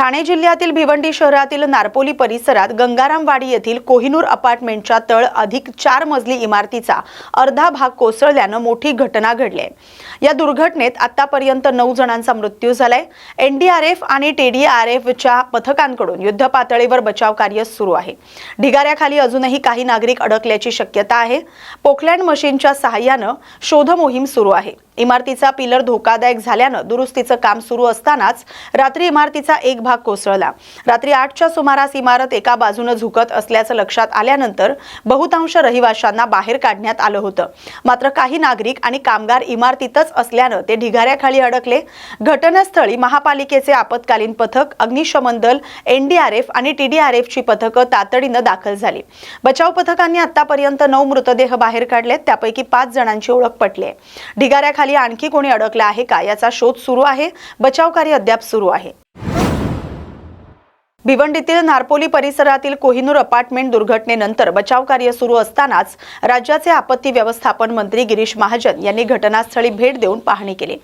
ठाणे जिल्ह्यातील भिवंडी शहरातील नारपोली परिसरात गंगारामवाडी येथील कोहिनूर अपार्टमेंटच्या तळ अधिक 4 मजली इमारतीचा अर्धा भाग कोसळल्याने मोठी घटना घडली. या दुर्घटनेत आतापर्यंत 9 जणांचा मृत्यू झालाय. एनडीआरएफ आणि टीडीआरएफच्या पथकांकडून युद्ध पातळीवर बचाव कार्य सुरू आहे. ढिगाऱ्याखाली अजूनही काही नागरिक अडकल्याची शक्यता आहे. पोकलँड मशीनच्या सहाय्याने शोध मोहीम सुरू आहे. इमारतीचा पिलर धोकादायक झाल्याने दुरुस्तीचं काम सुरू असतानाच रात्री इमारतीचा एक भाग कोसळला. रात्री 8च्या सुमारास इमारत एका बाजूने झुकत असल्याचं लक्षात आल्यानंतर बहुतांश रहिवाशांना बाहेर काढण्यात आलं होतं. मात्र काही नागरिक आणि कामगार इमारतीतच असल्याने ते ढिगाऱ्याखाली अडकले. घटनास्थळी महापालिकेचे आपत्कालीन पथक, अग्निशमन दल, एनडीआरएफ आणि टीडीआरएफची पथकं तातडीने दाखल झाली. बचाव पथकांनी आतापर्यंत 9 मृतदेह बाहेर काढलेत. त्यापैकी 5 जणांची ओळख पटली आहे. ढिगाऱ्याखाली आणखी कोणी अडकलं आहे का याचा शोध सुरू आहे. बचाव कार्य अद्याप सुरू आहे. भिवंडीतील नारपोली परिसरातील कोहिनूर अपार्टमेंट दुर्घटनेनंतर बचाव कार्य सुरू असतानाच राज्याचे आपत्ती व्यवस्थापन मंत्री गिरीश महाजन यांनी घटनास्थळी भेट देऊन पाहणी केली.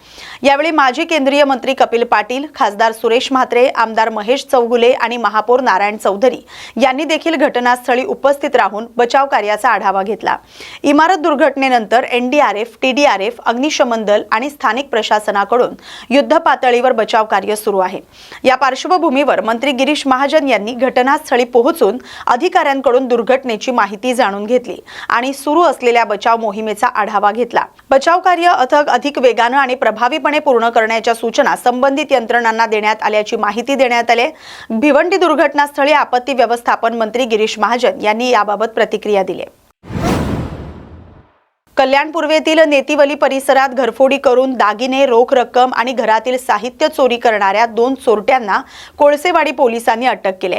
यावेळी माजी केंद्रीय मंत्री कपिल पाटील, खासदार सुरेश म्हात्रे, आमदार महेश चौगुले आणि महापौर नारायण चौधरी यांनी देखील घटनास्थळी उपस्थित राहून बचाव कार्याचा आढावा घेतला. इमारत दुर्घटनेनंतर एनडीआरएफ, टीडीआरएफ, अग्निशमन दल आणि स्थानिक प्रशासनाकडून युद्ध पातळीवर बचाव कार्य सुरू आहे. या पार्श्वभूमीवर मंत्री गिरीश महाजन यांनी घटनास्थळी पोहोचून अधिकाऱ्यांकडून दुर्घटनेची माहिती जाणून घेतली आणि सुरू असलेल्या बचाव मोहिमेचा आढावा घेतला. बचाव कार्य अधिक वेगाने आणि प्रभावीपणे पूर्ण करण्याच्या सूचना संबंधित यंत्रणांना देण्यात आल्याची माहिती देण्यात आली. भिवंडी दुर्घटनास्थळी आपत्ती व्यवस्थापन मंत्री गिरीश महाजन यांनी याबाबत प्रतिक्रिया दिली. कल्याण पूर्वेतील नेतिवली परिसरात घरफोडी करून दागिने, रोख रक्कम आणि घरातील साहित्य चोरी करणाऱ्या 2 चोरट्यांना कोळसेवाडी पोलिसांनी अटक केली.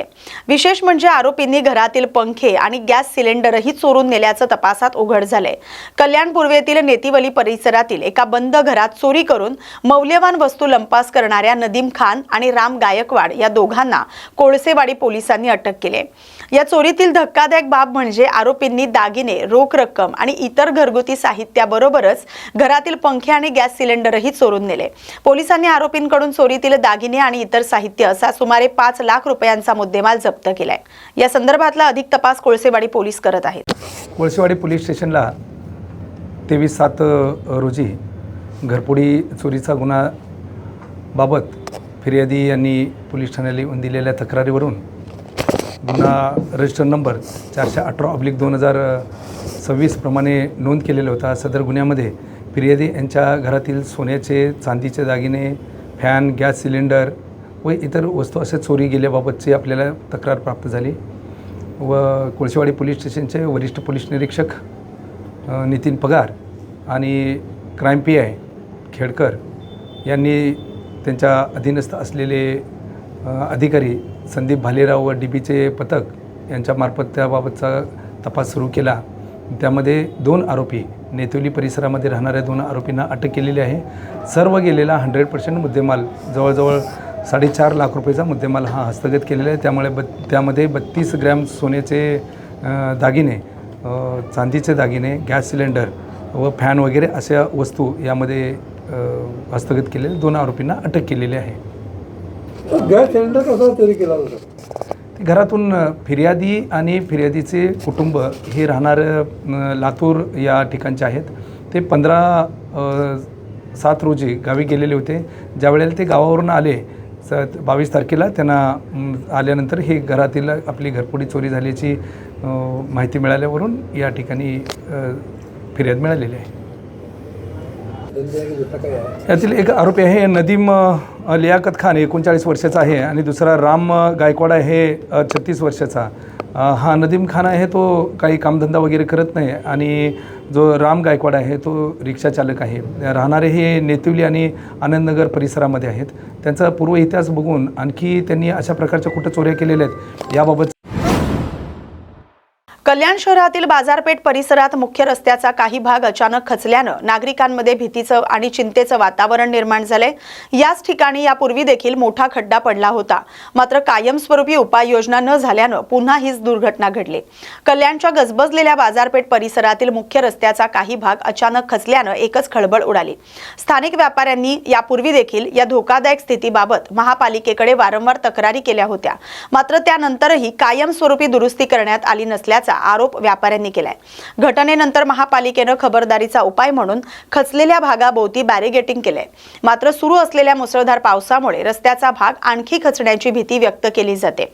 विशेष म्हणजे आरोपींनी घरातील पंखे आणि गॅस सिलेंडरही चोरून नेल्याचं तपासात उघड झालंय. कल्याण पूर्वेतील नेतिवली परिसरातील एका बंद घरात चोरी करून मौल्यवान वस्तू लंपास करणाऱ्या नदीम खान आणि राम गायकवाड या दोघांना कोळसेवाडी पोलिसांनी अटक केली. या चोरीतील धक्कादायक बाब म्हणजे आरोपींनी दागिने, रोख रक्कम आणि इतर घरगुती साहित्याबरोबरच घरातील पंखे आणि गॅस सिलेंडरही चोरून नेले. पोलिसांनी आरोपींकडून चोरीतील दागिने आणि इतर साहित्य असा सुमारे 5 लाख रुपयांचा मुद्देमाल जप्त केलाय. या संदर्भातला अधिक तपास कोळसेवाडी पोलीस करत आहेत. कोळसेवाडी पोलीस स्टेशनला 23/7 रोजी घरफोडी चोरीचा गुन्हा बाबत फिर्यादी यांनी पोलीस ठाण्याला येऊन दिलेल्या तक्रारीवरून गुन्हा रजिस्टर नंबर 418/2026 प्रमाणे नोंद केलेला होता. सदर गुन्ह्यामध्ये फिर्यादी यांच्या घरातील सोन्याचे, चांदीचे दागिने, फॅन, गॅस सिलेंडर व इतर वस्तू असे चोरी गेल्याबाबतची आपल्याला तक्रार प्राप्त झाली व कोळसेवाडी पोलीस स्टेशनचे वरिष्ठ पोलीस निरीक्षक नितीन पगार आणि क्राईम PI खेडकर यांनी त्यांच्या अधीनस्थ असलेले अधिकारी संदीप भालेराव व DBचे पथक यांच्यामार्फत त्याबाबतचा तपास सुरू केला. त्यामध्ये 2 आरोपी, नेतिवली परिसरामध्ये राहणाऱ्या 2 आरोपींना अटक केलेली आहे. सर्व गेलेला 100% मुद्देमाल, जवळजवळ 4.5 लाख रुपयाचा मुद्देमाल हा हस्तगत केलेला आहे. त्यामध्ये 32 ग्रॅम सोन्याचे दागिने, चांदीचे दागिने, गॅस सिलेंडर व फॅन वगैरे अशा वस्तू यामध्ये हस्तगत केलेल्या 2 आरोपींना अटक केलेली आहे. गॅस सिलेंडर कसा चोरी केला होता? घरातून फिर्यादी आणि फिर्यादीचे कुटुंब हे राहणार लातूर या ठिकाणचे आहेत. ते 15/7 रोजी गावी गेलेले होते. ज्यावेळेला ते गावावरून आले 22 तारखेला त्यांना आल्यानंतर हे घरातील आपली घरफोडी चोरी झाल्याची माहिती मिळाल्यावरून या ठिकाणी फिर्याद मिळालेली आहे. यातील एक आरोपी आहे नदीम लियाकत खान, 39 वर्षाचा आहे आणि दुसरा राम गायकवाड आहे 36 वर्षाचा. हा नदीम खान आहे तो काही कामधंदा वगैरे करत नाही आणि जो राम गायकवाड आहे तो रिक्षा चालक आहे. राहणारे हे नेतिवली आणि आनंदनगर परिसरामध्ये आहेत. त्यांचा पूर्व इतिहास बघून आणखी त्यांनी अशा प्रकारच्या कुठं चोऱ्या केलेल्या आहेत याबाबत कल्याण शहरातील बाजारपेठ परिसरात मुख्य रस्त्याचा काही भाग अचानक खचल्यानं नागरिकांमध्ये भीतीचं आणि चिंतेचं वातावरण निर्माण झालंय। याच ठिकाणी यापूर्वी देखील मोठा खड्डा पडला होता, मात्र कायमस्वरूपी उपाययोजना न झाल्यानं पुन्हा हीच दुर्घटना घडली। कल्याणच्या गजबजलेल्या बाजारपेठ परिसरातील मुख्य रस्त्याचा काही भाग अचानक खचल्यानं एकच खळबळ उडाली। स्थानिक व्यापाऱ्यांनी यापूर्वी देखील या धोकादायक स्थितीबाबत महापालिकेकडे वारंवार तक्रारी केल्या होत्या, मात्र त्यानंतरही कायमस्वरूपी दुरुस्ती करण्यात आली नसल्याचा आरोप व्यापाऱ्यांनी केलाय। घटनेनंतर महापालिकेने खबरदारीचा उपाय म्हणून खचलेल्या भागाभोवती बॅरिगेटिंग केले, मात्र सुरू असलेल्या मुसळधार पावसामुळे रस्त्याचा भाग आणखी खचण्याची भीती व्यक्त केली जाते।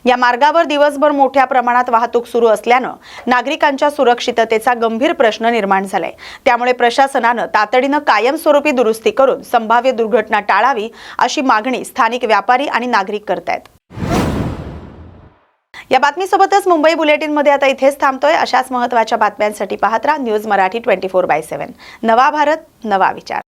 या मार्गावर दिवसभर मोठ्या प्रमाणात वाहतूक सुरू असल्यानं नागरिकांच्या सुरक्षिततेचा गंभीर प्रश्न निर्माण झालाय। त्यामुळे प्रशासनानं तातडीनं कायमस्वरूपी दुरुस्ती करून संभाव्य दुर्घटना टाळावी अशी मागणी स्थानिक व्यापारी आणि नागरिक करतायत। या बातमीसोबतच मुंबई बुलेटिनमध्ये आता इथेच थांबतोय। अशाच महत्त्वाच्या बातम्यांसाठी पाहत राहा न्यूज मराठी 24/7। नवा भारत, नवा विचार।